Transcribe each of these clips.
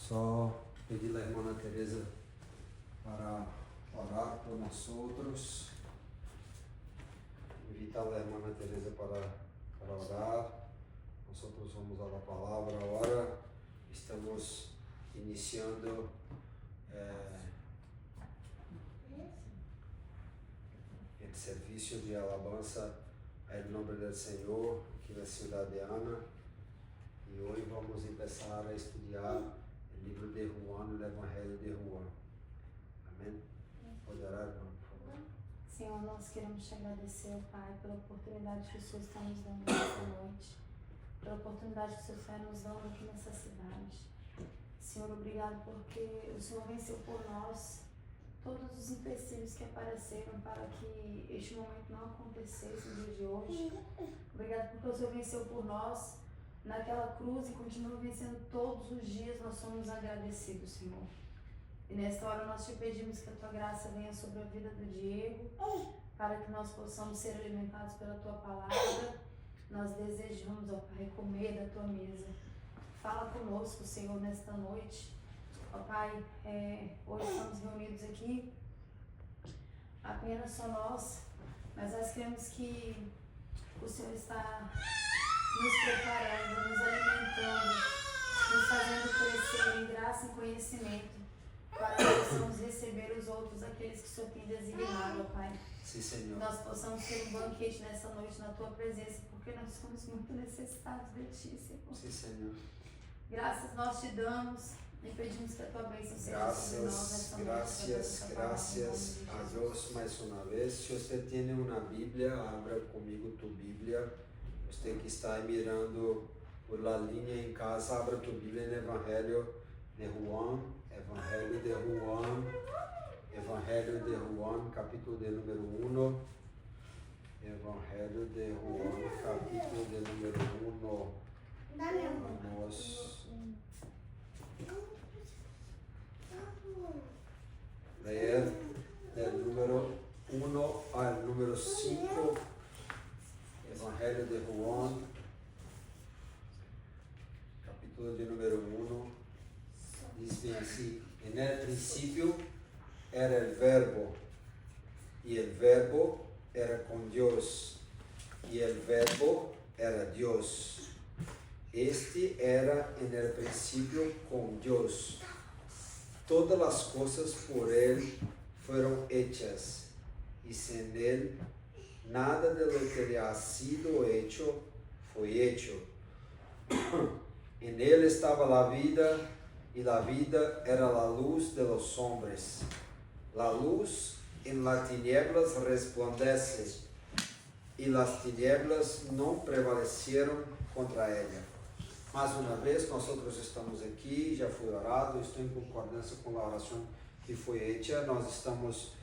Só pedir à irmã Teresa para orar por nós outros. Invitar a irmã Teresa para orar. Nós outros vamos à palavra agora. Estamos iniciando o serviço de alabança ao nome do Senhor aqui na cidade de Ana. E hoje vamos começar a estudar o livro de Juan, o Evangelho de Juan. Amém? Pode orar, irmão, por favor. Senhor, nós queremos te agradecer, Pai, pela oportunidade que o Senhor está nos dando nesta noite, pela oportunidade que o Senhor está nos dando aqui nessa cidade. Senhor, obrigado porque o Senhor venceu por nós todos os empecilhos que apareceram para que este momento não acontecesse no dia de hoje. Obrigado porque o Senhor venceu por nós naquela cruz e continua vencendo todos os dias. Nós somos agradecidos, Senhor. E nesta hora nós te pedimos que a tua graça venha sobre a vida do Diego, para que nós possamos ser alimentados pela tua palavra. Nós desejamos, ó Pai, comer da tua mesa. Fala conosco, Senhor, nesta noite. Ó Pai, hoje estamos reunidos aqui, apenas só nós, mas nós queremos que o Senhor está nos preparando, nos alimentando, nos fazendo crescer em graça e conhecimento, para que possamos receber os outros, aqueles que o Senhor tem designado, ó Pai. Sim, Senhor. Nós possamos ter um banquete nessa noite na tua presença, porque nós somos muito necessitados de ti, Senhor. Sim, Senhor. Graças nós te damos e pedimos que a tua bênção seja sobre nós nessa noite. Gracias a Deus mais uma vez. Se você tem uma Bíblia, abra comigo tua Bíblia. Você que está mirando por la linha em casa, abra tua Bíblia no Evangelho de Juan, Evangelho de Juan, Evangelho de Juan, capítulo de número 1. Evangelho de Juan, capítulo de número 1. Vamos ler del número 1 al número 5. Evangelho de Juan, capítulo de número 1, diz bem assim: en el principio era el verbo, y el verbo era con Dios, y el verbo era Dios. Este era en el principio con Dios. Todas las cosas por él fueron hechas, y sin él nada de lo que le ha sido hecho fue hecho. En él estaba la vida, y la vida era la luz de los hombres. La luz en las tinieblas resplandece, y las tinieblas no prevalecieron contra ella. Mais uma vez, nós estamos aqui, já foi orado, estou em concordância com a oração que foi feita. Nós estamos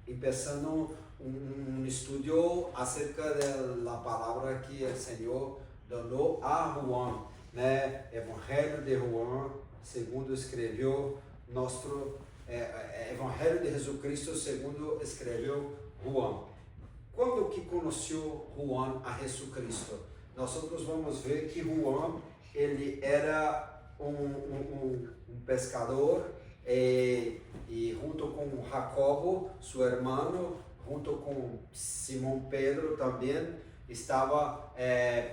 começando um estudo acerca da palavra que o Senhor deu a Juan, né? Evangelho de Juan, segundo escreveu nosso Evangelho de Jesus Cristo, segundo escreveu Juan. Quando que conheceu Juan a Jesus Cristo? Nós vamos ver que Juan, ele era um pescador e junto com Jacobo, seu irmão, junto com Simão Pedro também, estava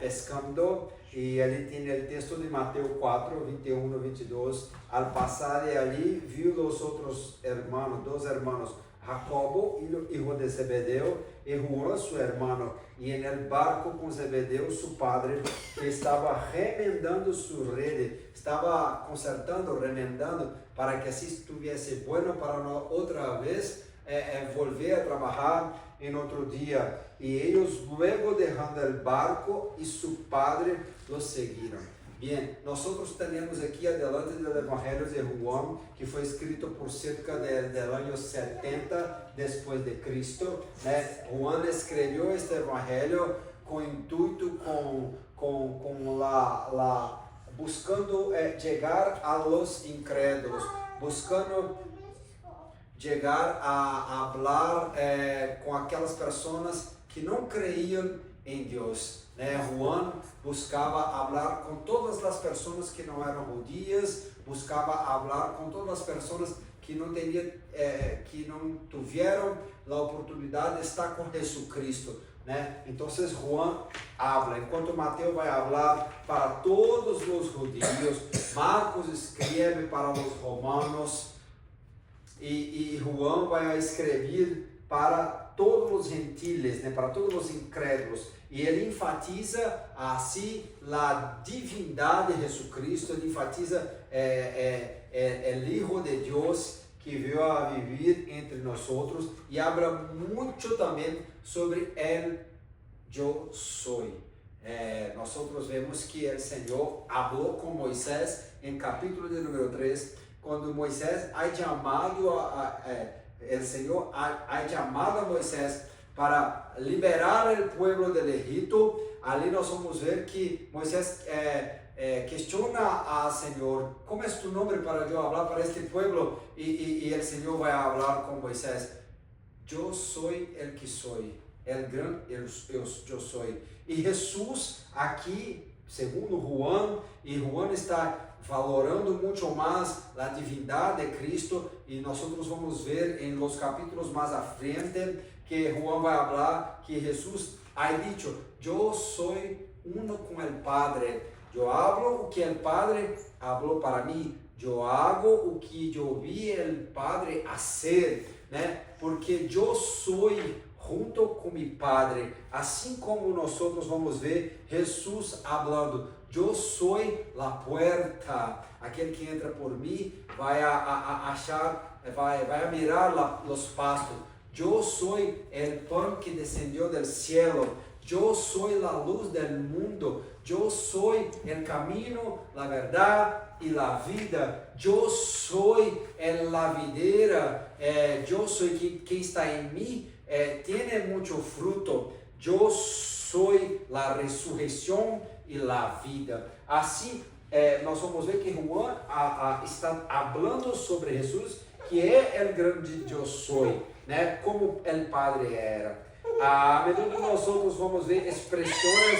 pescando, e ele tem o texto de Mateus 4, 21 e 22, al passar ali, viu os outros irmãos, dois irmãos, Jacobo, hijo de Zebedeo, e Juan, seu irmão, e en el barco com Zebedeo, seu padre, que estava remendando sua rede, estava consertando, remendando, para que assim estivesse bueno para outra vez volver a trabalhar em outro dia. E eles, luego dejando el barco, e seu padre los seguiram. Bien, nós temos aqui adelante do Evangelho de Juan, que foi escrito por cerca del año 70 depois de Cristo, né? Juan escreveu este Evangelho com intuito, buscando chegar a los incrédulos, buscando chegar a falar com aquelas pessoas que não creiam em Deus. Juan buscava falar com todas as pessoas que não eram judias, buscava falar com todas as pessoas que não tiveram a oportunidade de estar com Jesucristo. Então Juan habla, enquanto Mateus vai falar para todos os judios, Marcos escreve para os romanos e Juan vai escrever para todos os gentiles, para todos os incrédulos, e ele enfatiza assim a divindade de Jesus, ele enfatiza o Hijo de Deus que veio a viver entre nós outros, e habla muito também sobre el yo soy. Nós vemos que o Senhor falou com Moisés em capítulo de número 3, quando Moisés ha chamado o Senhor ha chamado a Moisés para liberar o povo do Egito. Ali nós vamos ver que Moisés questiona ao Senhor: como é tu nome para eu falar para este povo? E o Senhor vai falar com Moisés: eu sou el que sou, el gran eu sou. E Jesus aqui, segundo Juan, e Juan está valorando muito mais a divindade de Cristo, e nós vamos ver em los capítulos mais à frente que Juan vai falar que Jesus ha dicho: eu sou uno com o Padre, eu hablo o que o Padre falou para mim, eu hago o que eu vi o Padre fazer, porque eu sou junto com meu Padre, assim como nós vamos ver Jesus falando: eu sou a porta, aquele que entra por mim vai achar, vai mirar os pastos. Eu sou o pão que descendeu do céu, eu sou a luz do mundo, eu sou o caminho, a verdade e a vida, eu sou a videira, eu sou quem está em mim, tem muito fruto, eu sou a ressurreição e a vida. Assim, nós vamos ver que Juan está falando sobre Jesus, que é o grande eu sou, como o Padre era. A medida que nós vamos ver expressões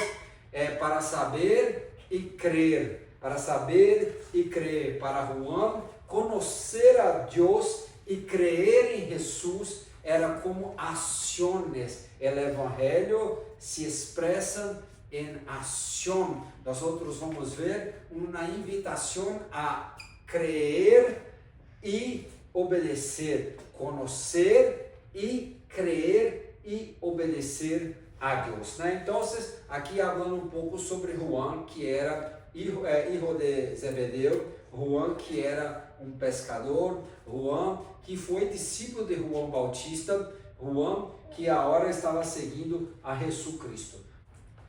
para saber e crer, para saber e crer. Para Juan, conhecer a Deus e crer em Jesus era como ações. O Evangelho se expressa em ação. Nós vamos ver uma invitação a crer e obedecer, conhecer e crer e obedecer a Deus. Então, aqui falando um pouco sobre Juan, que era hijo de Zebedeu, Juan que era um pescador, Juan que foi discípulo de João Bautista, Juan que agora estava seguindo a Jesus Cristo.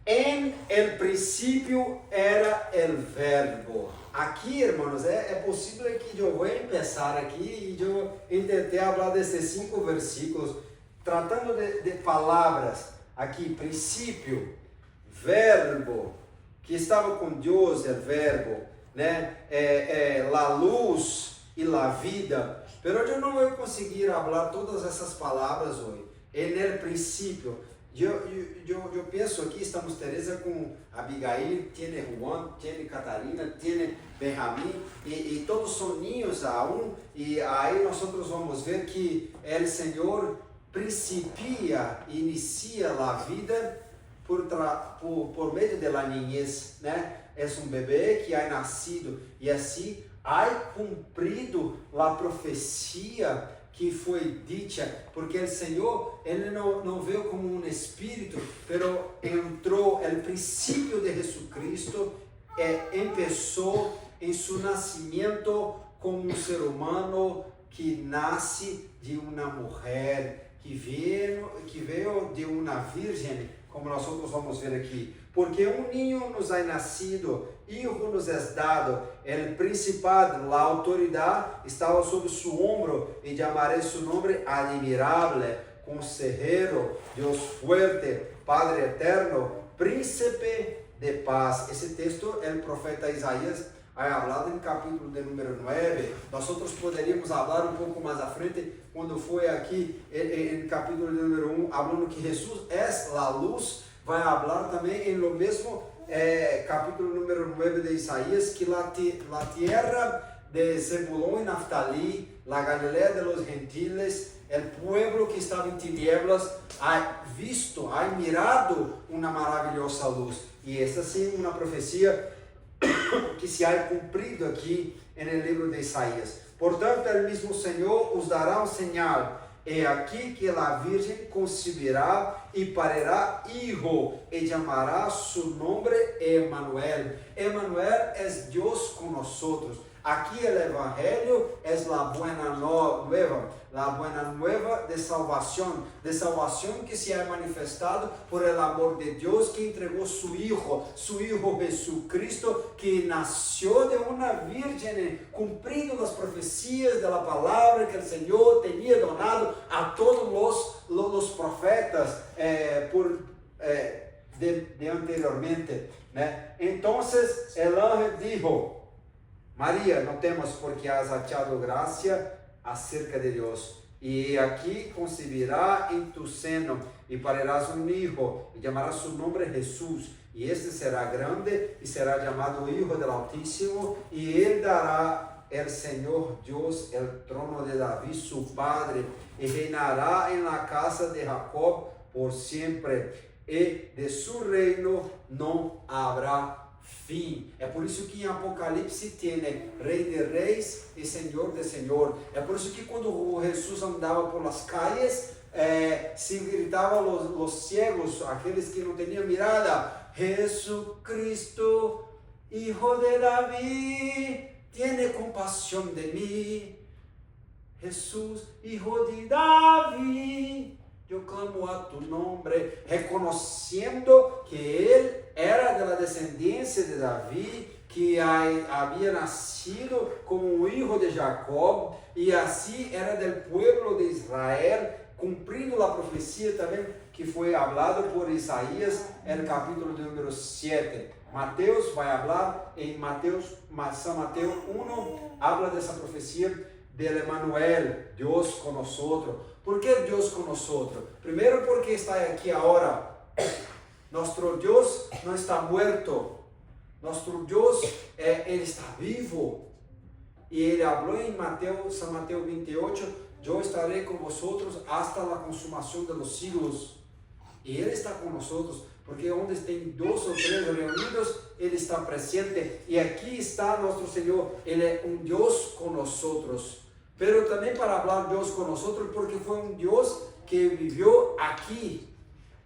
Em el princípio era el verbo. Aqui, irmãos, é possível que eu vou começar aqui e eu tentar falar desses 5 versículos, tratando de palavras. Aqui, princípio, verbo, que estava com Deus, o verbo, la luz e la vida. Pero eu não vou conseguir falar todas essas palavras hoje. En el princípio, eu penso aqui, estamos Teresa com Abigail, tiene Juan, tiene Catarina, tiene Benjamim, e todos são ninhos aún, e aí nós vamos ver que o Senhor principia, inicia a vida por meio da niñez, É um bebê que ha nascido, e assim ha cumprido a profecia que foi dita, porque o Senhor, Ele não veio como um espírito, pero entrou, o princípio de Jesucristo começou em seu nascimento como um ser humano que nasce de uma mulher, que veio de uma virgem, como nós vamos ver aqui. Porque um ninho nos é nascido, hijo nos é dado, el principado, a autoridade estava sobre seu ombro, e chamaré su nome admirable, consejero, Deus fuerte, Padre eterno, príncipe de paz. Esse texto, o profeta Isaías hablado no capítulo de número 9. Nós poderíamos falar um pouco mais à frente, quando foi aqui no capítulo de número 1, falando que Jesus é a luz. Vai falar também no mesmo capítulo número 9 de Isaías, que la tierra de Zebulón y Naftali, la Galilea de los gentiles, el pueblo que estava em tinieblas, ha mirado uma maravilhosa luz. E esta sim uma profecia que se ha cumprido aqui no livro de Isaías. Portanto, o mesmo Senhor os dará um sinal. É aqui que a Virgem concebirá e parirá hijo, e chamará su nombre Emmanuel. Emmanuel é Deus com nós. Aqui o Evangelho é a buena nueva de salvação que se ha manifestado por el amor de Deus, que entregou su Hijo Jesucristo, que nasceu de uma virgem, cumprindo as profecias da palavra que o Senhor tinha donado a todos os profetas de anteriormente, né? Então, o anjo dijo: Maria, não temas, porque has achado graça acerca de Deus. E aqui concebirá em tu seno, e parirás um hijo, e chamarás su nombre Jesus. E este será grande, e será chamado Hijo del Altíssimo, e ele dará el Senhor Deus el trono de Davi, su padre, e reinará en la casa de Jacob por sempre, e de su reino não haverá fim. É por isso que em Apocalipse tem Rei de Reis e Senhor de Senhor. É por isso que quando Jesus andava por las calles, se gritava os cegos, aqueles que não tinham mirada: Jesucristo, Hijo de Davi, tiene compaixão de mim. Jesús, Hijo de Davi, eu clamo a tu nome, reconhecendo que ele era da descendência de Davi, que havia nascido como um filho de Jacob, e assim era do povo de Israel, cumprindo a profecia também que foi falado por Isaías no capítulo de número 7. Mateus vai falar em São Mateus 1, habla dessa profecia de Emmanuel, Deus conosco. ¿Por que Deus conosco? Primeiro, porque está aqui agora. Nosso Deus não está muerto. Nosso Deus, ele está vivo. E ele falou em São Mateus 28, eu estarei com vosotros hasta a consumação de los siglos. E ele está conosco, porque onde tem 2 ou 3 reunidos, ele está presente. E aqui está nosso Senhor, ele é um Deus conosco. Pero também para falar Deus conosco, porque foi um Deus que viveu aqui.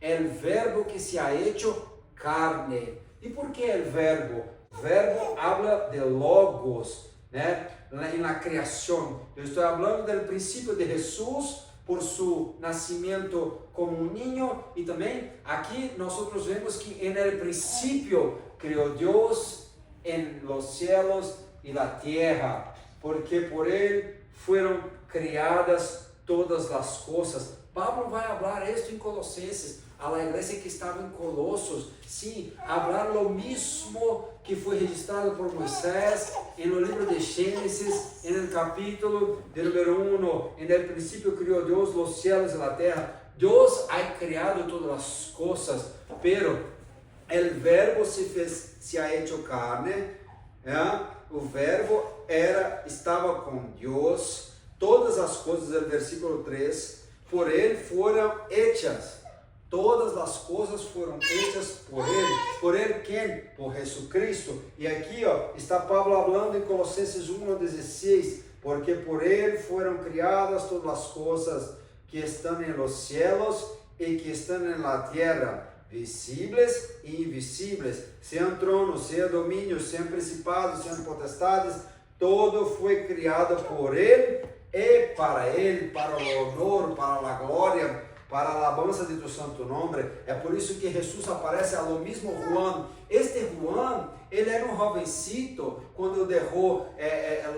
El verbo que se ha hecho carne. E por que el verbo? Verbo habla de logos, né? Na criação. Eu estou falando do princípio de Jesus, por seu nascimento como um ninho, e também aqui nós vemos que no princípio criou Deus em los cielos e la tierra, porque por ele foram criadas todas as coisas. Pablo vai falar isto em Colossenses, a la igreja que estava em Colossos, sim, falar o mesmo que foi registrado por Moisés no livro de Gênesis, no capítulo de número 1, no princípio criou Deus os céus e a terra. Deus ha criado todas as coisas, pero el verbo se ha hecho carne, o verbo estava com Deus, todas as coisas, no versículo 3, por ele foram hechas. Todas as coisas foram hechas por ele. Por ele quem? Por Jesucristo. E aqui está Pablo falando em Colossenses 1:16, porque por ele foram criadas todas as coisas que estão nos céus e que estão na terra, visíveis e invisíveis, sejam tronos, sejam domínios, sejam principados, sejam potestades, todo foi criado por ele e para ele, para o honor, para a glória, para a alabança de tu santo nome. É por isso que Jesus aparece ao mesmo Juan. Este Juan, ele era um jovencito quando deixou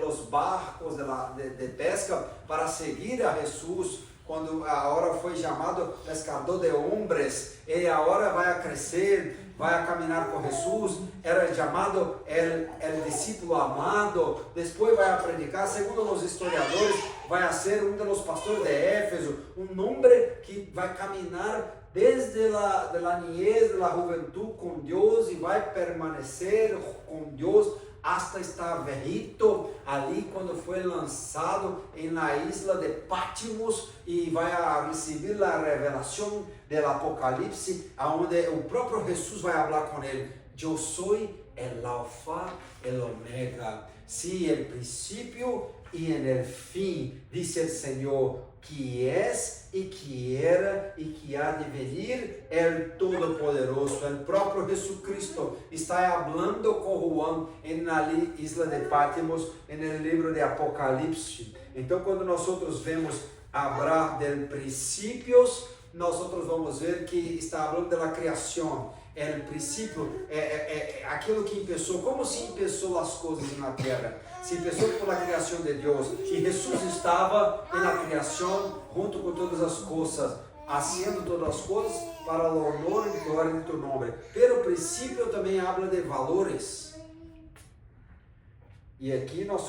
os barcos de pesca para seguir a Jesus. quando agora foi chamado pescador de homens, ele agora vai crescer, vai caminhar com Jesus, era chamado el discípulo amado, depois vai predicar, segundo os historiadores, vai ser um dos pastores de Éfeso, um homem que vai caminhar desde a niñez, da juventude com Deus e vai permanecer com Deus hasta estar viejito, ali quando foi lançado na isla de Patmos e vai receber a revelação do Apocalipse, onde o próprio Jesus vai falar com ele. Eu sou el alfa, el omega, sim, el princípio e el fim, disse o Senhor, que és e que era e que há de vir, el Todo-Poderoso, o próprio Jesus Cristo está falando com Juan na isla de Patmos, no livro de Apocalipse. Então, quando nós vemos falar de princípios, nós vamos ver que está falando da criação. O princípio é aquilo que começou, como se começou as coisas na terra. Se começou por a criação de Deus, e Jesus estava na criação junto com todas as coisas, haciendo todas as coisas para o honor e glória de tu nome. Pero o princípio também habla de valores. E aqui nós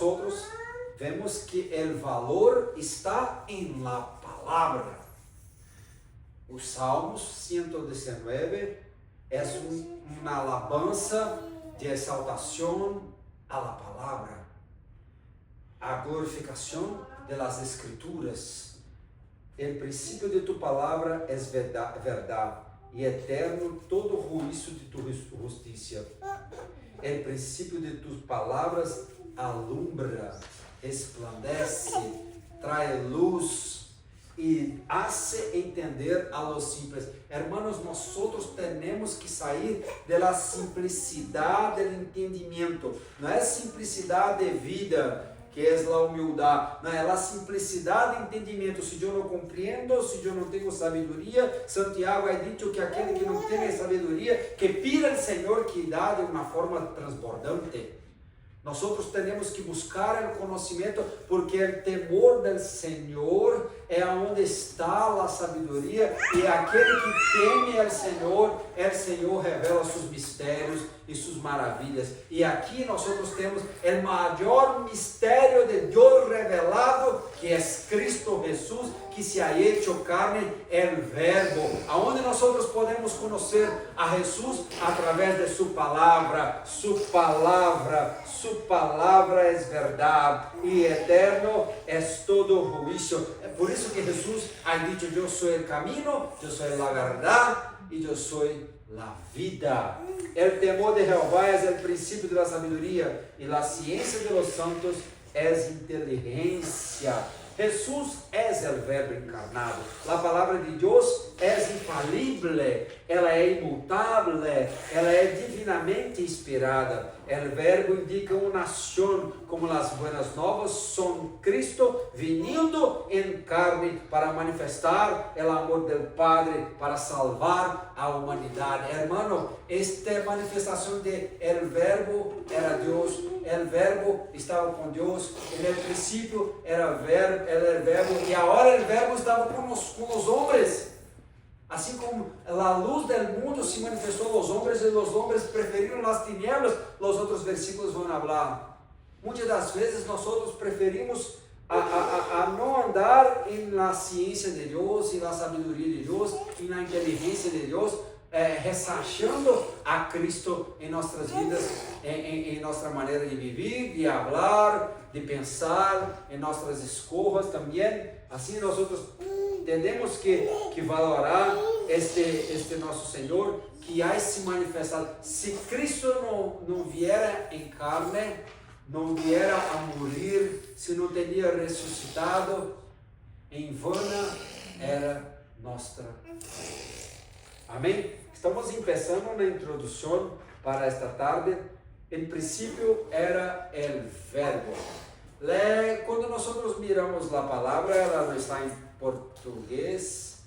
vemos que o valor está em la palavra. Os Salmos 119 é uma alabança de exaltação à la palavra, a glorificação de las Escrituras. O princípio de tu palavra é verdade e eterno todo o juízo de tu justiça. O princípio de tus palavras alumbra, resplandece, traz luz e hace entender a los simples. Hermanos, nós temos que sair da simplicidade do entendimento. Não é simplicidade de vida, que é a humildade. Não, é a simplicidade de entendimento. Se eu não compreendo, se eu não tenho sabedoria, Santiago é dito que aquele que não tem sabedoria, que pida ao Senhor que dá de uma forma transbordante. Nós temos que buscar o conhecimento, porque o temor do Senhor é onde está a sabedoria, e aquele que teme ao Senhor, o Senhor revela seus mistérios e suas maravilhas. E aqui nós temos o maior mistério de Deus revelado, que é Cristo Jesus, que se ha hecho carne, o Verbo, aonde nós podemos conhecer a Jesus através de sua palavra. Sua palavra é verdade e eterno é todo o juízo. É por isso que Jesus ha dito: eu sou o caminho, eu sou a verdade e eu sou a vida. O temor de Jeová é o princípio da sabedoria, e a ciência de los santos é inteligência. Jesus é o Verbo encarnado. A palavra de Deus é infalível, ela é imutável, ela é divinamente inspirada. O Verbo indica uma nação, como as buenas novas são Cristo vindo em carne para manifestar o amor do Padre, para salvar a humanidade. Hermano, esta manifestação de el Verbo era Deus, o Verbo estava com Deus, no princípio era o Verbo, e agora o Verbo estava com os homens. Assim como a luz do mundo se manifestou aos homens, e os homens preferiram as tinieblas, os outros versículos vão falar. Muitas das vezes nós preferimos a não andar na ciência de Deus, e na sabedoria de Deus, e na inteligência de Deus, ressachando a Cristo em nossas vidas, em nossa maneira de viver, de falar, de pensar, em nossas escolhas também. Assim nós temos que valorar este nosso Senhor, que há se manifestado. Se Cristo não viera em carne, não viera a morrer, se não teria ressuscitado, em vana era nossa fé. Amém? Estamos começando na introdução para esta tarde. Em princípio era o Verbo. Quando nós miramos a palavra, ela não está em português,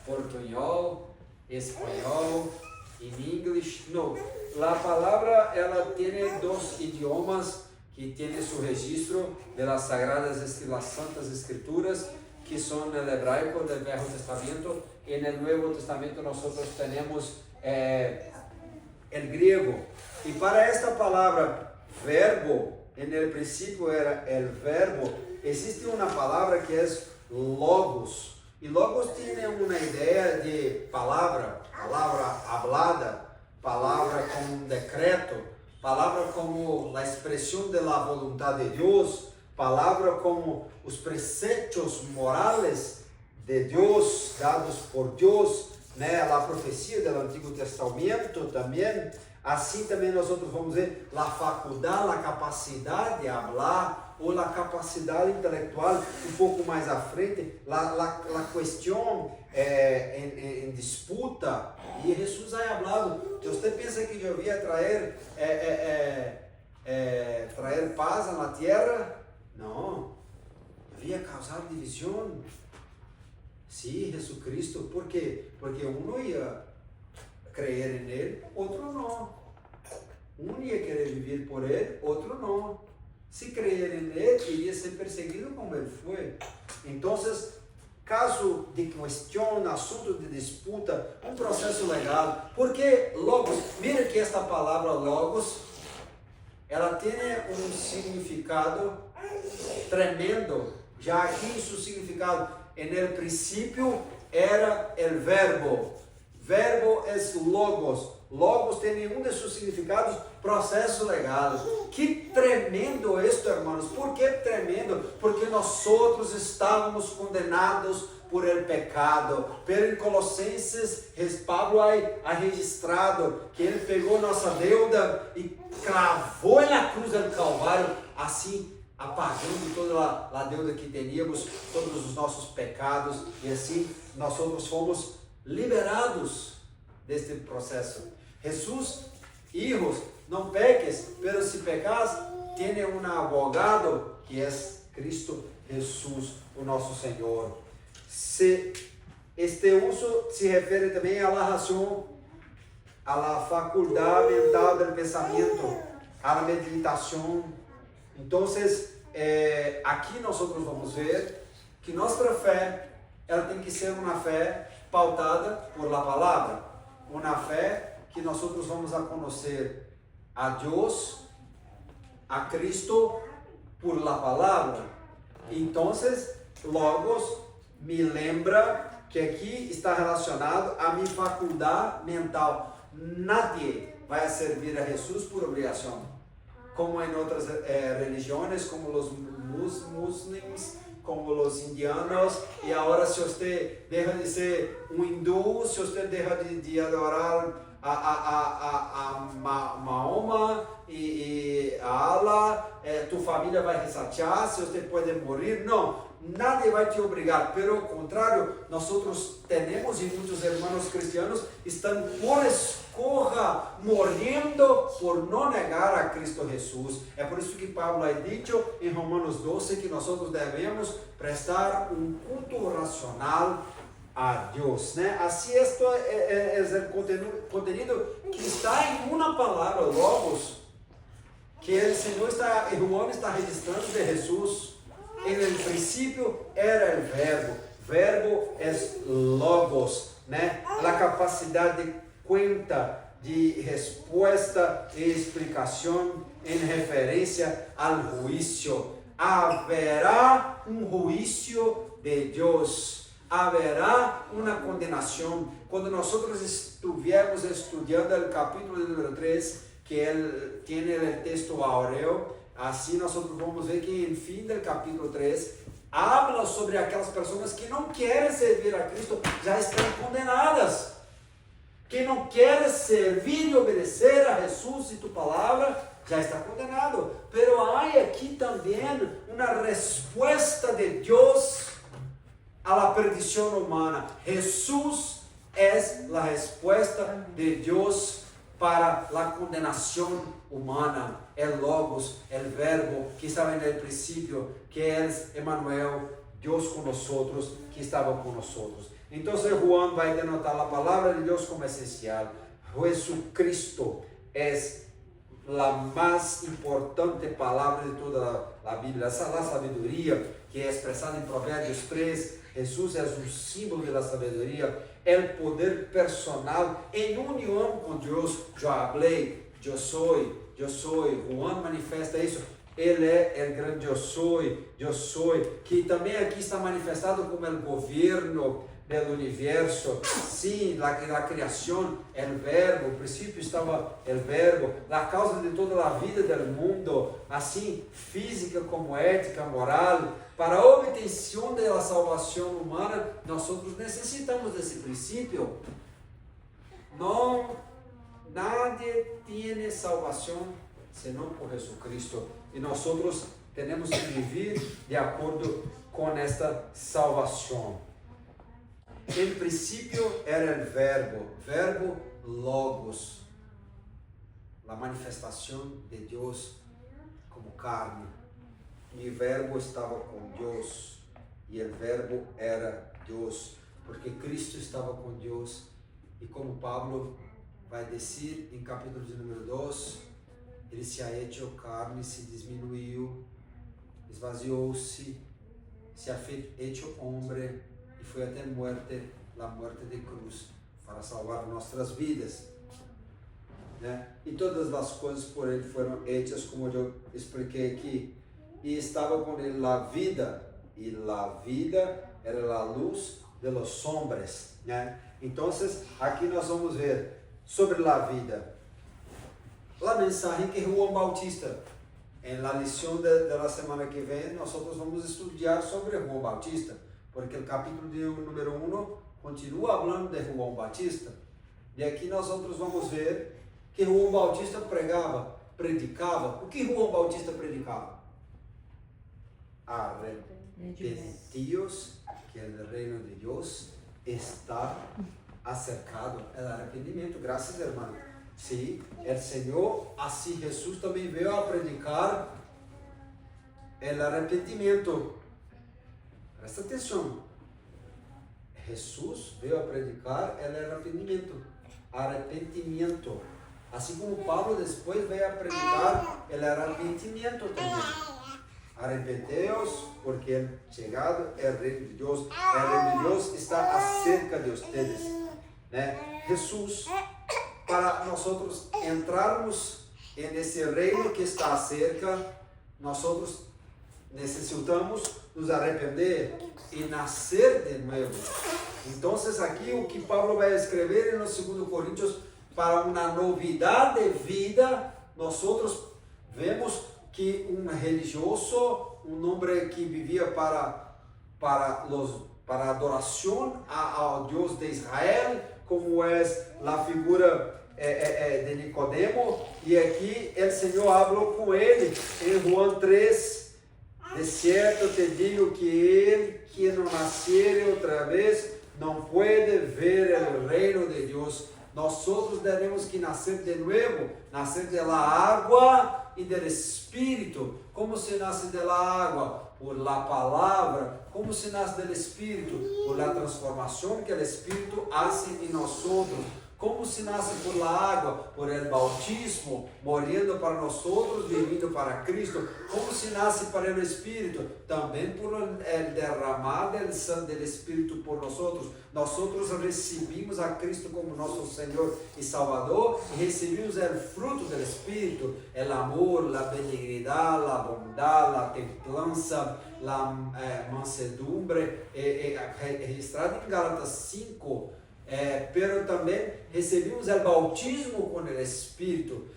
portunhol, espanhol, em inglês. Não. A palavra ela tem dois idiomas que tem seu registro de las sagradas, las santas escrituras, que son el hebraico del Viejo Testamento. En el Nuevo Testamento nosotros tenemos el griego. Y para esta palabra verbo, en el principio era el verbo, existe una palabra que es logos. Y logos tiene una idea de palabra hablada, palabra como un decreto, palabra como la expresión de la voluntad de Dios, palabra como os preceitos morales de Deus, dados por Deus, né? A profecia do Antigo Testamento também. Assim também nós vamos ver a faculdade, a capacidade de falar, ou a capacidade intelectual um pouco mais à frente, a questão em disputa. E Jesus vai falando, você pensa que eu vim trazer paz na terra? Não, havia causar divisão. Sim, Jesucristo, por quê? Porque um ia crer nele, outro não. Um ia querer viver por ele, outro não. Se crer nele, iria ser perseguido como ele foi. Então, caso de questão, assunto de disputa, um processo legal. Porque logos, mira que esta palavra logos, ela tem um significado tremendo. Já aqui seu significado, no princípio era o verbo. Verbo é logos. Logos tem um de seus significados, processo legal. Que tremendo isto, irmãos. Por que tremendo? Porque nós outros estávamos condenados por el pecado. Pero em Colossenses, Pablo ha registrado que ele pegou nossa deuda e cravou na cruz do Calvário, assim apagando toda a deuda que teníamos, todos os nossos pecados, e assim nós outros fomos liberados deste processo. Jesus, hijos, não peques, pero si pecas, tiene um abogado que é Cristo Jesus, o nosso Senhor. Este uso se refere também à razão, à faculdade mental do pensamento, à meditação. Então, aqui nós vamos ver que nossa fé, ela tem que ser uma fé pautada por la palavra, uma fé que nós vamos a conhecer a Deus, a Cristo, por la palavra. Então, logos me lembra que aqui está relacionado a minha faculdade mental. Nadie vai servir a Jesus por obrigação, como em outras religiões, como os muslims, como os indianos. E agora, se você deixa de ser um hindu, se você deixa de adorar a Mahoma e a Allah, tua família vai ressatear, se você pode morrer. Não, nadie vai te obrigar. Pelo contrário, nós temos, e muitos irmãos cristianos estão por escorra, morrendo por não negar a Cristo Jesus. É por isso que Pablo ha dicho em Romanos 12 que nós devemos prestar um culto racional a Deus, né? Assim, esto é o contenido que está em uma palavra, logos, que o Senhor João está registrando de Jesus. No princípio era o verbo. Verbo é logos, né? A capacidade de conta, de resposta e explicação em referência ao juízo. Haverá um juízo de Deus. Haverá uma condenação. Quando nós estivermos estudando o capítulo número 3, que ele tem o texto áureo, assim nós vamos ver que no fim do capítulo 3, habla sobre aquelas pessoas que não querem servir a Cristo, já estão condenadas. Quem não quer servir e obedecer a Jesus e tua palavra, já está condenado. Pero há aqui também uma resposta de Deus a la perdição humana. Jesus é a resposta de Deus para a condenação humana. El Logos, el Verbo, que estava no princípio, que é Emmanuel, Deus conosco, que estava conosco. Então, João vai denotar a palavra de Deus como essencial. Jesucristo é a mais importante palavra de toda a Bíblia. Essa é a sabedoria que é expressado em Provérbios 3. Jesus é um símbolo da sabedoria, é o poder personal em união com Deus. Eu falei, eu sou. Juan manifesta isso. Ele é o grande eu sou, que também aqui está manifestado como o governo do universo. Sim, na criação, o verbo, no princípio estava o verbo, a causa de toda a vida do mundo, assim, física como ética, moral. Para a obtenção da salvação humana, nós necessitamos desse princípio. Não, nadie tem salvação senão por Jesucristo. E nós temos que viver de acordo com esta salvação. Em princípio era o verbo logos, a manifestação de Deus como carne. E o verbo estava com Deus, e o verbo era Deus, porque Cristo estava com Deus. E como Pablo vai dizer em capítulo de número 2, ele se ha hecho carne, se diminuiu, esvaziou-se, se ha hecho hombre, e foi até a morte de cruz, para salvar nossas vidas. Né? E todas as coisas por ele foram hechas, como eu expliquei aqui. E estava com ele a vida, e a vida era a luz de los hombres. Né? Então, aqui nós vamos ver sobre a vida. A mensagem que João Bautista, na lição da semana que vem, nós vamos estudar sobre João Bautista, porque o capítulo número 1 continua falando de João Bautista. E aqui nós vamos ver que João Bautista predicava. O que João Bautista predicava? Arrepentíos, que o reino de Deus está acercado. É arrependimento. Graças, irmão. Sim, o Senhor, assim Jesus também veio a predicar o arrependimento. Presta atenção. Jesus veio a predicar o arrependimento. Assim como Pablo depois veio a predicar o arrependimento também. Arrepenteos, porque é chegado o reino de Deus. O reino de Deus está acerca de vocês. Né? Jesus, para nós entrarmos nesse reino que está acerca, nós necessitamos nos arrepender e nascer de novo. Então, aqui o que Pablo vai escrever no 2 Coríntios, para uma novidade de vida, nós vemos que um religioso, um homem que vivia para adoração ao Deus de Israel, como é a figura de Nicodemo, e aqui o Senhor falou com ele em João 3, de certo te digo que ele que não nascer outra vez não pode ver o reino de Deus. Nós devemos que nascer de novo, nascer da água e do Espírito. Como se nasce da água? Por la palavra. Como se nasce do Espírito? Por la transformação que o Espírito hace em nós. Como se nasce por la água? Por el bautismo, morrendo para nós, vivendo para Cristo. Como se nasce para o Espírito? Também por el derramar del sangue do Espírito por nós. Nós recebimos a Cristo como nosso Senhor e Salvador e recebemos o fruto do Espírito, o amor, a benignidade, a bondade, a templança, a mansedumbre, registrado em Gálatas 5. Pero também recebemos o bautismo com o Espírito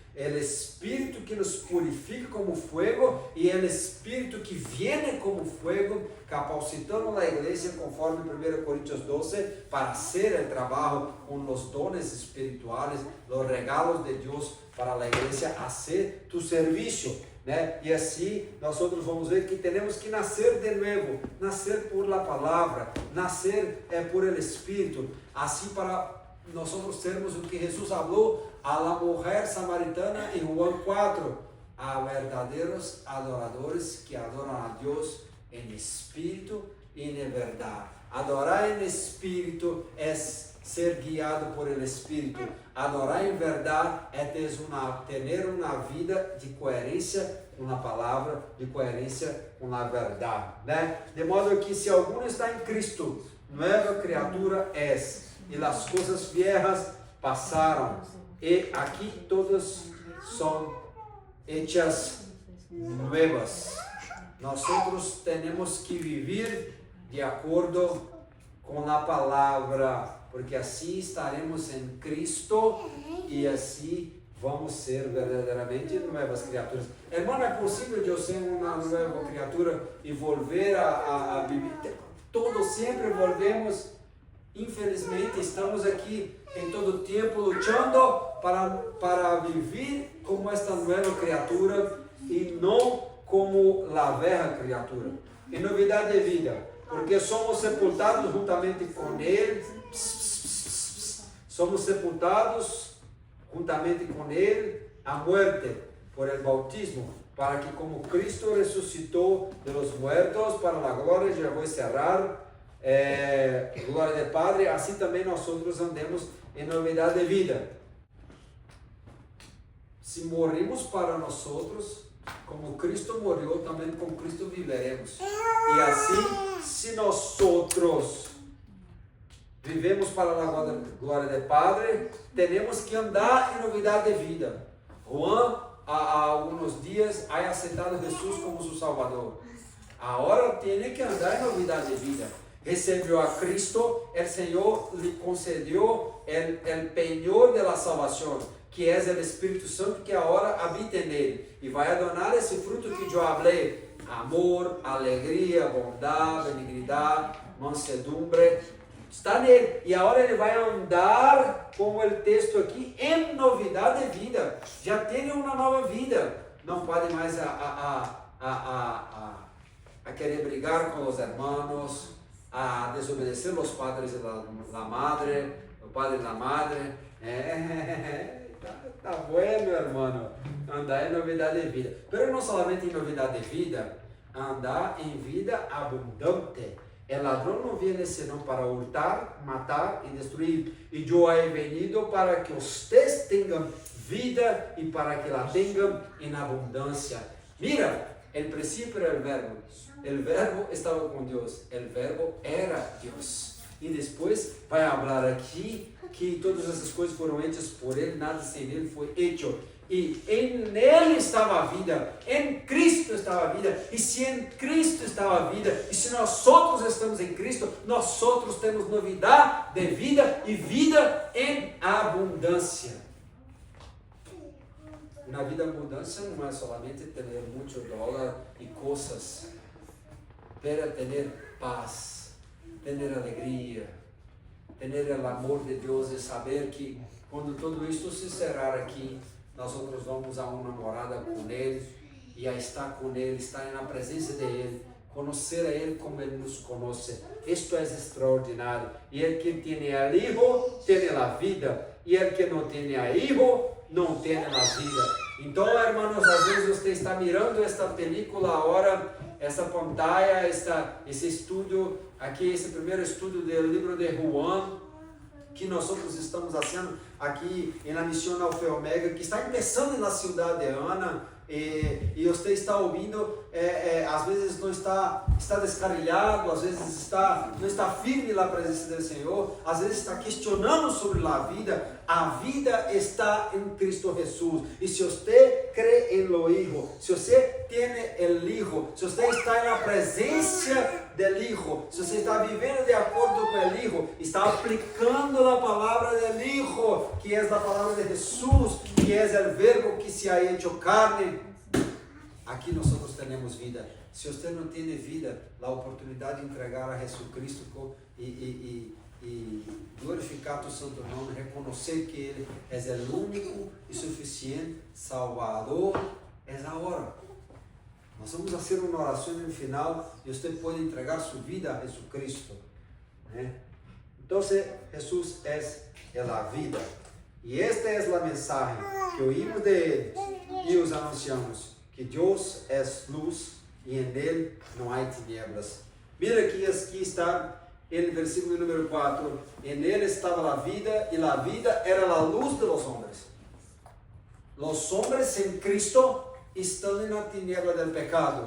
que nos purifica como fogo e o Espírito que vem como fogo, capacitando a igreja conforme 1 Coríntios 12 para hacer o trabalho com os dones espirituais, os regalos de Deus para a igreja fazer tu serviço. Né? E assim nós vamos ver que temos que nascer de novo, nascer por la palavra, nascer por el Espírito, assim para nós termos o que Jesus falou a la mujer samaritana em João 4, a verdadeiros adoradores que adoram a Deus em espírito e em verdade. Adorar em espírito é ser guiado por el Espírito. Adorar em verdade é ter uma vida de coerência com a palavra, de coerência com a verdade, né? De modo que se algum está em Cristo, nova criatura é, e as coisas viejas passaram, e aqui todas são hechas nuevas. Nós temos que viver de acordo com a palavra, porque assim estaremos em Cristo e assim vamos ser verdadeiramente novas criaturas. Irmão, é possível eu ser uma nova criatura e volver a viver? Todos sempre volvemos. Infelizmente, estamos aqui em todo tempo lutando para viver como esta nova criatura e não como a velha criatura. Em novidade de vida, porque somos sepultados juntamente com Ele. Somos sepultados juntamente com Ele a morte por el bautismo, para que como Cristo ressuscitou de los muertos para a glória, já vou encerrar, glória de Padre, assim também nós andemos em novidade de vida. Se morrimos para nós, como Cristo morreu, também com Cristo viveremos. E assim, se nós vivemos para a glória de Padre, temos que andar em novidade de vida. Juan, há alguns dias, ha aceitado Jesus como seu Salvador. Agora tem que andar em novidade de vida. Recebeu a Cristo, o Senhor lhe concedeu o penhor da salvação, que é o Espírito Santo que agora habita nele. E vai adonar esse fruto que eu falei: amor, alegria, bondade, benignidade, mansedumbre. Está nele. E agora ele vai andar, como o texto aqui, em novidade de vida. Já tem uma nova vida. Não pode mais a querer brigar com os irmãos, a desobedecer os padres e a madre, o padre e a madre. Tá bueno, irmão. Andar em novidade de vida. Mas não somente em novidade de vida, andar em vida abundante. O ladrão não viene senão para hurtar, matar e destruir. E eu he venido para que vocês tenham vida e para que la tenham em abundância. Mira, o princípio era o verbo. O verbo estava com Deus. O verbo era Deus. E depois vai falar aqui que todas essas coisas foram hechas por Ele, nada sem Ele foi hecho. E em Ele estava a vida, em Cristo estava a vida, e se em Cristo estava a vida, e se nós outros estamos em Cristo, nós outros temos novidade de vida e vida em abundância. Na vida abundância não é somente ter muito dólar e coisas, para ter paz, ter alegria, ter o amor de Deus e saber que quando tudo isto se encerrar aqui, nós outros vamos a uma morada com Ele e a estar com Ele, estar na presença de Ele, conhecer a Ele como Ele nos conhece. Isto é extraordinário. E el que tem a Hijo, tem a vida. E el que não tem a Hijo, não tem a vida. Então, irmãos, às vezes você está mirando esta película agora, essa pantalla, esse estudo, aqui, esse primeiro estudo do livro de Juan, que nós estamos fazendo aqui na missão Alfa e Omega, que está começando na cidade de Ana, e você está ouvindo, às vezes não está descarrilhado, às vezes não está firme na presença do Senhor, às vezes está questionando sobre a vida está em Cristo Jesus, e se você crê em lo Hijo, se você tem o Hijo, se você está na presença do Hijo, se você está vivendo de acordo com o Hijo, está aplicando a palavra do Hijo, que é a palavra de Jesus, que é o verbo que se ha hecho carne, aqui nós temos vida. Se você não tem vida, a oportunidade de entregar a Jesus Cristo e glorificar o santo nome, reconhecer que Ele é o único e suficiente Salvador, é a hora. Nós vamos fazer uma oração no final e você pode entregar sua vida a Jesus Cristo, né? Então, Jesus é a vida. E esta é a mensagem que oímos de Ele e os anunciamos, que Deus é luz e em Ele não há tinieblas. Mira que aqui está el versículo número 4, en él estaba la vida y la vida era la luz de los hombres. Los hombres en Cristo estão na tiniebla del pecado.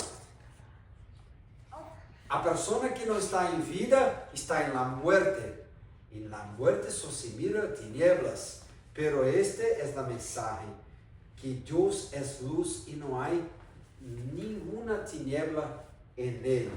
A persona que não está em vida está em la muerte. En la muerte só se mira tinieblas. Pero este es la mensaje, que Dios es luz y no hay ninguna tiniebla en él.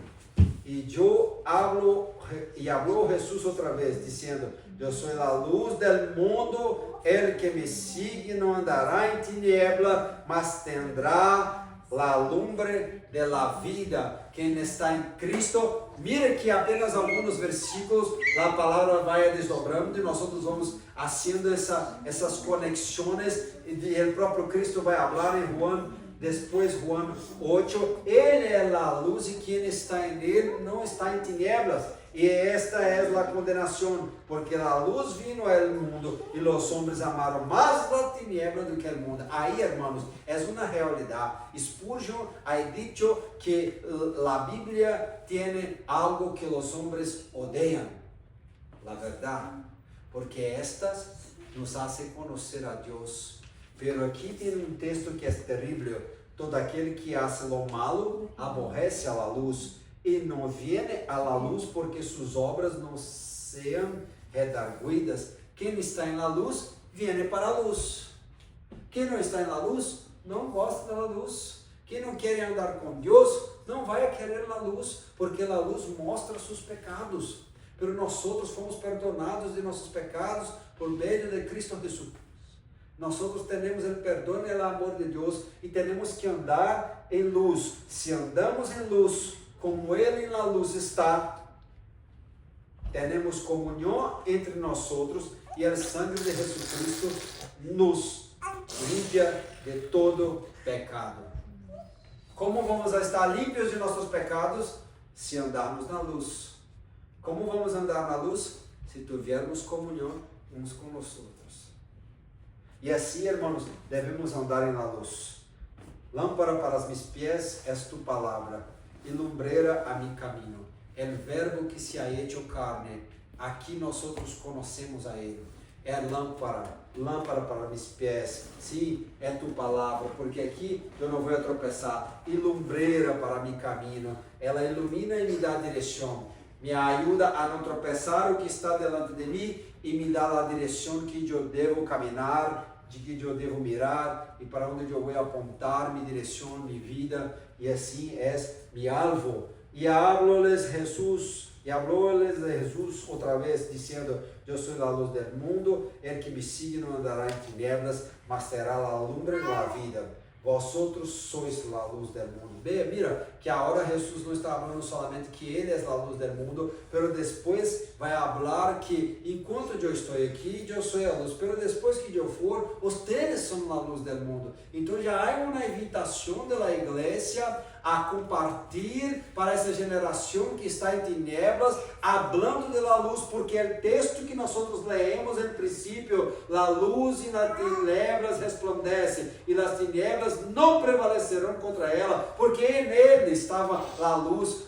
Y yo hablo, y habló Jesús otra vez, diciendo, yo soy la luz del mundo, el que me sigue no andará en tiniebla, mas tendrá la lumbre de la vida. Quien está en Cristo, mire que apenas algunos versículos, la palabra vaya desdobrando y nosotros vamos haciendo esas conexiones, y el propio Cristo va a hablar en Juan. Después Juan 8, Ele é a luz e quem está em Ele não está em tinieblas. E esta é a condenação, porque a luz vino ao mundo e os homens amaram mais a tiniebla do que o mundo. Aí, hermanos, é uma realidade. Spurgeon ha dicho que a Bíblia tem algo que os homens odeiam, a verdade, porque estas nos hacen conhecer a Deus. Pero aqui tem um texto que é terrível. Todo aquele que hace lo malo aborrece a la luz e não viene a la luz porque suas obras não sejam redarguidas. Quem está em la luz, viene para a luz. Quem não está em la luz, não gosta da luz. Quem não quer andar com Deus, não vai querer a luz, porque a luz mostra seus pecados. Pero nós outros fomos perdonados de nossos pecados por meio de Cristo Jesus. Nós temos o perdão e o amor de Deus e temos que andar em luz. Se andamos em luz, como Ele na luz está, temos comunhão entre nós e o sangue de Jesus Cristo nos limpia de todo pecado. Como vamos a estar limpios de nossos pecados? Se andarmos na luz. Como vamos andar na luz? Se tivermos comunhão uns com os outros. E assim, irmãos, devemos andar na luz. Lâmpada para os meus pés é tu palavra, e lumbreira a mi caminho. El verbo que se ha hecho carne, aqui nós outros conhecemos a Ele. É lâmpada para meus pés, sim, é tu palavra, porque aqui eu não vou tropeçar. E lumbreira para mi caminho, ela ilumina e me dá direção. Me ajuda a não tropeçar o que está delante de mim e me dá a direção que eu devo caminhar, de que eu devo mirar e para onde eu vou apontar, me direciona, minha vida, e assim é mi alvo. E habló-les Jesus outra vez, dizendo, eu sou a luz do mundo, el que me sigue não andará em tinieblas, mas terá a lumbre da vida. Vosotros sois a luz do mundo. Mira, que agora Jesus não está falando somente que Ele é a luz do mundo, pero depois vai falar que enquanto eu estou aqui, eu sou a luz, pero depois que eu for, vocês são a luz do mundo. Então já há uma invitação da igreja a compartilhar para essa geração que está em tinieblas, hablando de la luz, porque o texto que nós leemos em princípio, la luz e nas tinieblas resplandece, e as tinieblas não prevalecerão contra ela, porque nele estava a luz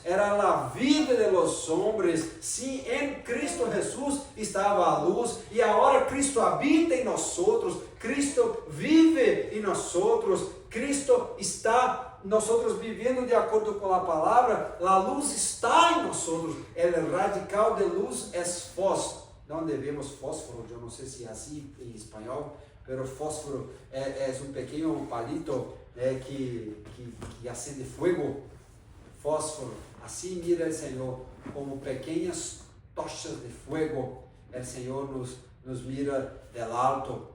era a vida de los hombres. Sim, em Cristo Jesus estava a luz, e agora Cristo habita em nós outros, Cristo vive em nós outros, Cristo está nós vivendo de acordo com a palavra, a luz está em nós outros. O radical de luz é fósforo. Onde vemos fósforo, eu não sei se é assim em espanhol, mas fósforo é um pequeno palito que acende fogo. Fósforo, assim mira o Senhor, como pequenas tochas de fogo. O Senhor nos mira del alto,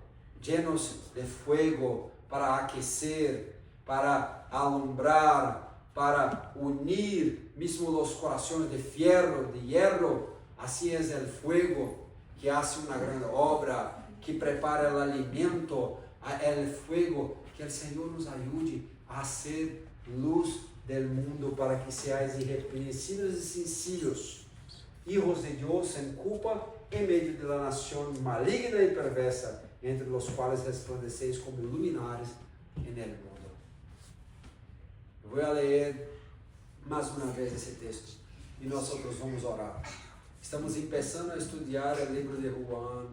llenos de fogo para aquecer, para alumbrar, para unir, mesmo os corações de hierro, assim é o fogo que hace uma grande obra, que prepara o alimento, o fogo, que o Senhor nos ajude a ser luz del mundo para que seais irrepreensíveis e sencillos, hijos de Deus sem culpa, em meio de la nação maligna e perversa, entre os quais resplandeceis como luminares en el mundo. Vou ler mais uma vez esse texto. e nós outros vamos orar. Estamos começando a estudar o livro de Juan.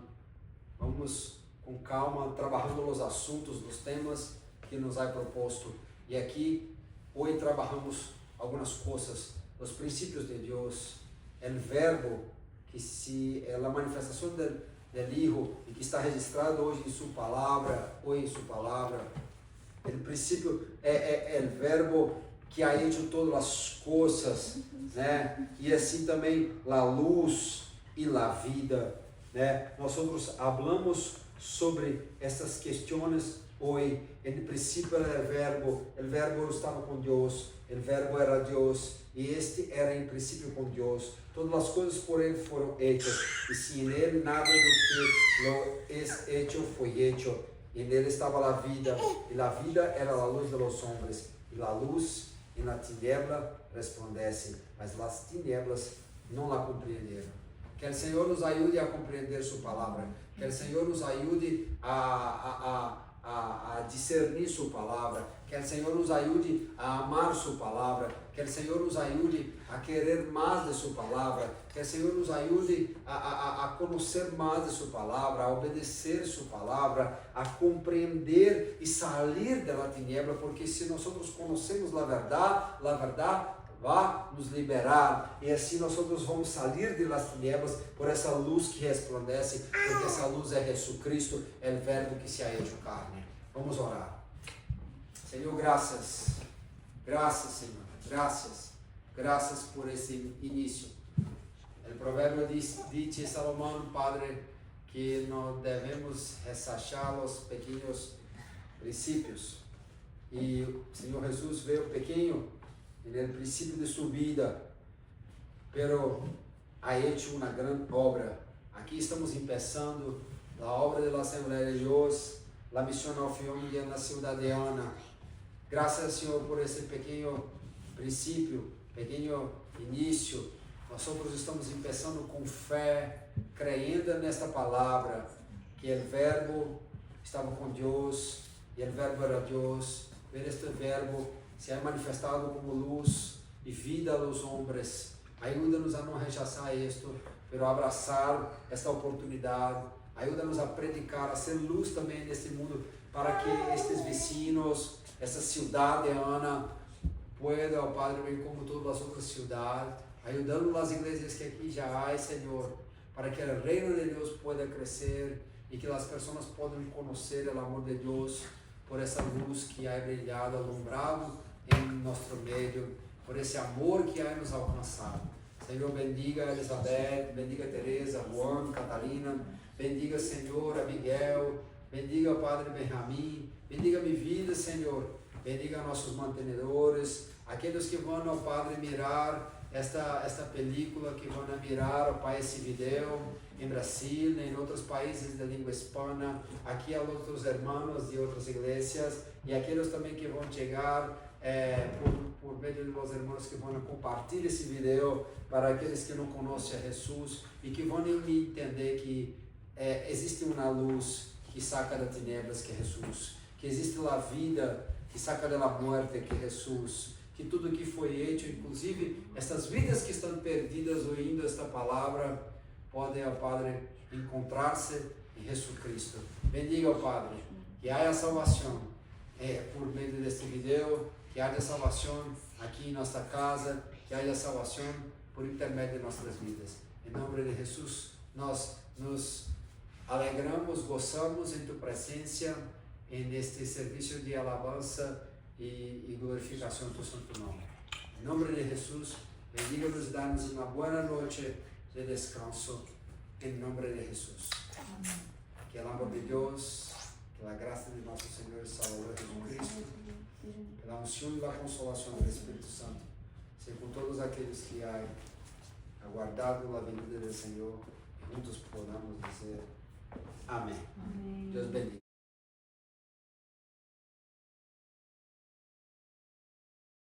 Vamos com calma, trabalhando os assuntos, os temas que nos é proposto. E aqui, hoje, trabalhamos algumas coisas, os princípios de Deus, o verbo, que se é a manifestação do Hijo, e que está registrado hoje em sua palavra, o princípio é o verbo que ha hecho todas as coisas, né? E assim também a luz e a vida, né? Nós falamos sobre essas questões hoje. No princípio era o verbo estava com Deus, o verbo era Deus, e este era em princípio com Deus. Todas as coisas por ele foram hechas, e sem ele nada do que lo es hecho foi hecho. E nele estava a vida, e a vida era a luz de los hombres, e a luz e na tiniebla resplandece, mas as tinieblas não la compreenderam. Que o Senhor nos ajude a compreender sua palavra, que o Senhor nos ajude a discernir sua palavra, que o Senhor nos ajude a amar sua palavra, que o Senhor nos ajude a querer mais de sua palavra, que o Senhor nos ajude a conhecer mais de sua palavra, a obedecer sua palavra, a compreender e sair da tiniebla, porque se nós conhecemos a verdade vai nos liberar, e assim nós vamos sair de las tinieblas por essa luz que resplandece, porque essa luz é Jesus Cristo, é o verbo que se ha hecho carne. Vamos orar. Senhor, graças, Senhor, graças por esse início. O provérbio diz Salomão, Padre, que nós devemos ressachar os pequenos princípios, e o Senhor Jesus veio pequeno no princípio de sua vida, pero ha hecho uma grande obra. Aqui estamos começando a obra da Assembleia de Deus, a missão ao filme na cidade de Ana. Graças, Senhor, por esse pequeno princípio, pequeno início. Nós estamos começando com fé, crendo nesta palavra, que o verbo estava com Deus, e o verbo era Deus, e este verbo se é manifestado como luz e vida aos homens. Ajuda-nos a não rechazar isto, pero abraçar esta oportunidade. Ajuda-nos a predicar, a ser luz também neste mundo, para que estes vecinos, essa cidade de Ana, pueda, ó Padre, bem como todas as outras cidades, ajudando as igrejas que aqui já há, Senhor, para que o reino de Deus pueda crescer e que as pessoas possam conhecer o amor de Deus por essa luz que há brilhado, alumbrado em nosso meio, por esse amor que há nos alcançado. Senhor, bendiga Elizabeth, bendiga Teresa, Juan, Catalina, bendiga, Senhor, Abigail, bendiga o Padre Benjamin, bendiga minha vida, Senhor, bendiga nossos mantenedores, aqueles que vão, ó Padre, mirar esta película, que vão mirar, ó Pai, esse vídeo em Brasil, em outros países de língua hispana, aqui há outros irmãos de outras igrejas, e aqueles também que vão chegar por meio dos irmãos que vão compartilhar esse vídeo para aqueles que não conhecem a Jesus e que vão entender que existe uma luz que saca das tinieblas, que é Jesus, que existe a vida que saca da morte, que é Jesus, que tudo que foi feito, inclusive essas vidas que estão perdidas ouvindo esta palavra, podem, ó Padre, encontrar-se em Jesus Cristo. Bendiga, ó Padre, que haja salvação por meio deste vídeo, que haja salvação aqui em nossa casa, que haja salvação por intermédio de nossas vidas. Em nome de Jesus, nós nos alegramos, gozamos em tua presença, neste serviço de alabança e glorificação do teu santo nome. Em nome de Jesus, bendiga-nos e dá-nos uma boa noite de descanso, em nome de Jesus. Amém. Que o amor de Deus, que a graça de nosso Senhor e Salvador Jesus Cristo, que a unção e a consolação do Espírito Santo, seja com todos aqueles que há aguardado a vinda do Senhor, juntos podamos dizer amém. Amém.